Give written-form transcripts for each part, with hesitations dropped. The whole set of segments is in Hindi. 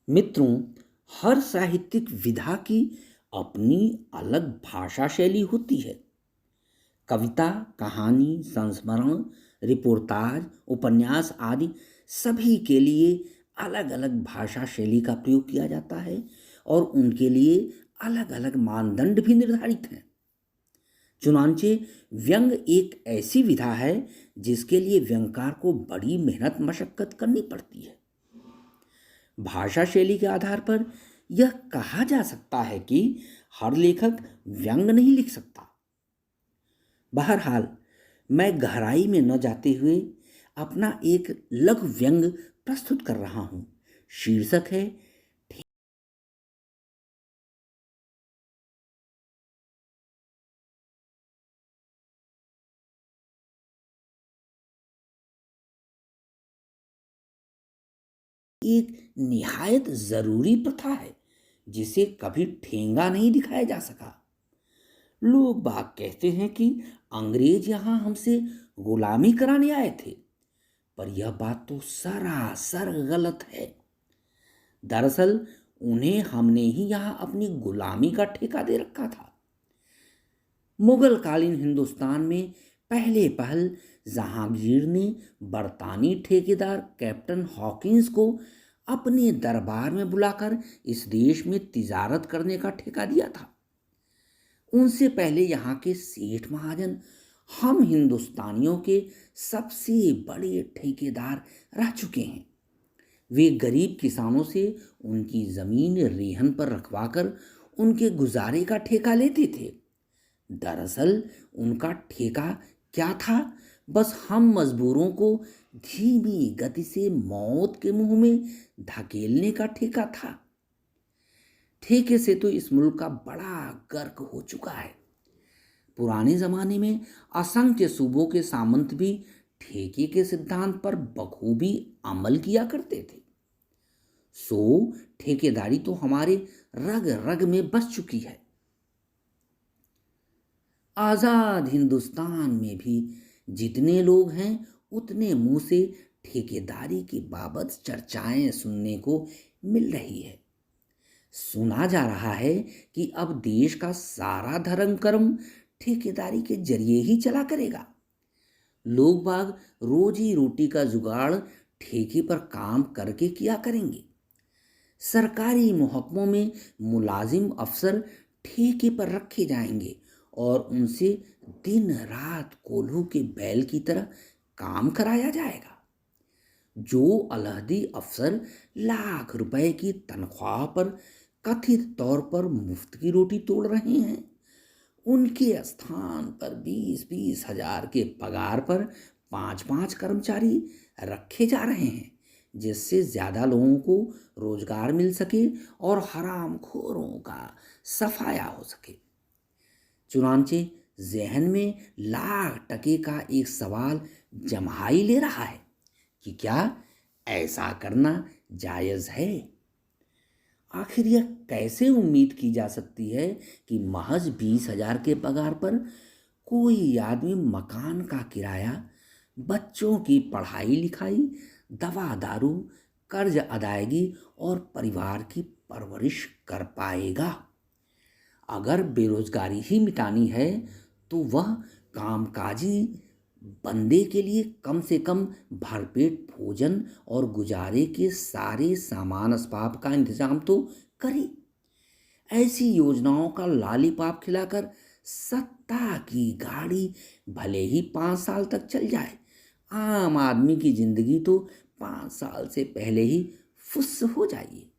मित्रों, हर साहित्यिक विधा की अपनी अलग भाषा शैली होती है। कविता, कहानी, संस्मरण, रिपोर्टाज, उपन्यास आदि सभी के लिए अलग अलग भाषा शैली का प्रयोग किया जाता है और उनके लिए अलग अलग मानदंड भी निर्धारित हैं। चुनांचे व्यंग एक ऐसी विधा है जिसके लिए व्यंगकार को बड़ी मेहनत मशक्कत करनी पड़ती है। भाषा शैली के आधार पर यह कहा जा सकता है कि हर लेखक व्यंग नहीं लिख सकता। बहरहाल, मैं गहराई में न जाते हुए अपना एक लघु व्यंग प्रस्तुत कर रहा हूं। शीर्षक है एक निहायत जरूरी प्रथा है जिसे कभी ठेंगा नहीं दिखाया जा सका। लोग बाग कहते हैं कि अंग्रेज यहां हमसे गुलामी कराने आए थे, पर यह बात तो सरासर गलत है। दरअसल उन्हें हमने ही यहां अपनी गुलामी का ठेका दे रखा था। मुगल कालीन हिंदुस्तान में पहले पहल जहांगीर ने बरतानी ठेकेदार कैप्टन हॉकिंस को अपने दरबार में बुलाकर इस देश में तिजारत करने का ठेका दिया था। उनसे पहले यहाँ के सेठ महाजन हम हिंदुस्तानियों के सबसे बड़े ठेकेदार रह चुके हैं। वे गरीब किसानों से उनकी जमीन रेहन पर रखवाकर उनके गुजारे का ठेका लेते थे। दरअसल उनका ठेका क्या था? बस हम मजबूरों को धीमी गति से मौत के मुंह में धकेलने का ठेका था। ठेके से तो इस मुल्क का बड़ा गर्क हो चुका है। पुराने जमाने में असंख्य सूबों के सामंत भी ठेके के सिद्धांत पर बखूबी अमल किया करते थे। सो ठेकेदारी तो हमारे रग रग में बस चुकी है। आजाद हिंदुस्तान में भी जितने लोग हैं उतने मुंह से ठेकेदारी की बाबत चर्चाएं सुनने को मिल रही है। सुना जा रहा है कि अब देश का सारा धर्म कर्म ठेकेदारी के जरिए ही चला करेगा। लोग बाग रोजी रोटी का जुगाड़ ठेके पर काम करके किया करेंगे। सरकारी महकमों में मुलाजिम अफसर ठेके पर रखे जाएंगे और उनसे दिन रात कोल्हू के बैल की तरह काम कराया जाएगा। जो अलहदी अफसर लाख रुपए की तनख्वाह पर कथित तौर पर मुफ्त की रोटी तोड़ रहे हैं, उनके स्थान पर 20-20 हजार के पगार पर 5-5 कर्मचारी रखे जा रहे हैं, जिससे ज्यादा लोगों को रोजगार मिल सके और हरामखोरों का सफाया हो सके। चुनांचे जहन में लाख टके का एक सवाल जम्हाई ले रहा है कि क्या ऐसा करना जायज है? आखिर यह कैसे उम्मीद की जा सकती है कि महज 20 हजार के पगार पर कोई आदमी मकान का किराया, बच्चों की पढ़ाई लिखाई, दवा दारू, कर्ज अदायगी और परिवार की परवरिश कर पाएगा? अगर बेरोजगारी ही मिटानी है तो वह कामकाजी बंदे के लिए कम से कम भरपेट भोजन और गुजारे के सारे सामान असबाब का इंतजाम तो करे। ऐसी योजनाओं का लालीपाप खिलाकर सत्ता की गाड़ी भले ही 5 साल तक चल जाए, आम आदमी की जिंदगी तो 5 साल से पहले ही फुस हो जाएगी।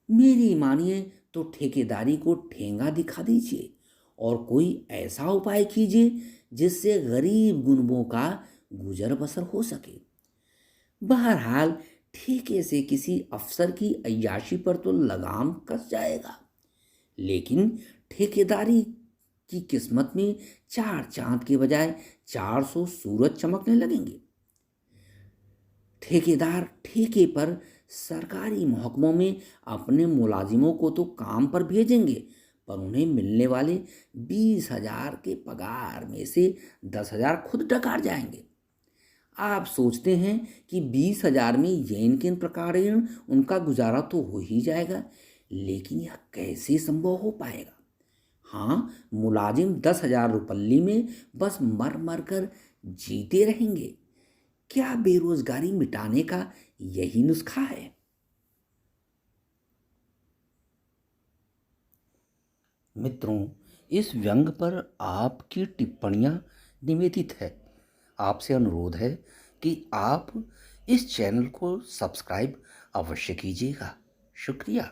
मेरी मानिए तो ठेकेदारी को ठेंगा दिखा दीजिए और कोई ऐसा उपाय कीजिए जिससे गरीब गुनबों का गुजर बसर हो सके। बहरहाल ठेके से किसी अफसर की अय्याशी पर तो लगाम कस जाएगा, लेकिन ठेकेदारी की किस्मत में 4 चांद के बजाय 400 सूरज चमकने लगेंगे। ठेकेदार ठेके पर सरकारी महकमों में अपने मुलाजिमों को तो काम पर भेजेंगे, पर उन्हें मिलने वाले 20 हजार के पगार में से 10 हजार खुद डकार जाएंगे। आप सोचते हैं कि 20,000 में यह किन प्रकारेण उनका गुजारा तो हो ही जाएगा, लेकिन यह कैसे संभव हो पाएगा? हाँ, मुलाजिम 10,000 रुपल्ली में बस मर मर कर जीते रहेंगे। क्या बेरोजगारी मिटाने का यही नुस्खा है? मित्रों, इस व्यंग पर आपकी टिप्पणियां निवेदित है। आपसे अनुरोध है कि आप इस चैनल को सब्सक्राइब अवश्य कीजिएगा। शुक्रिया।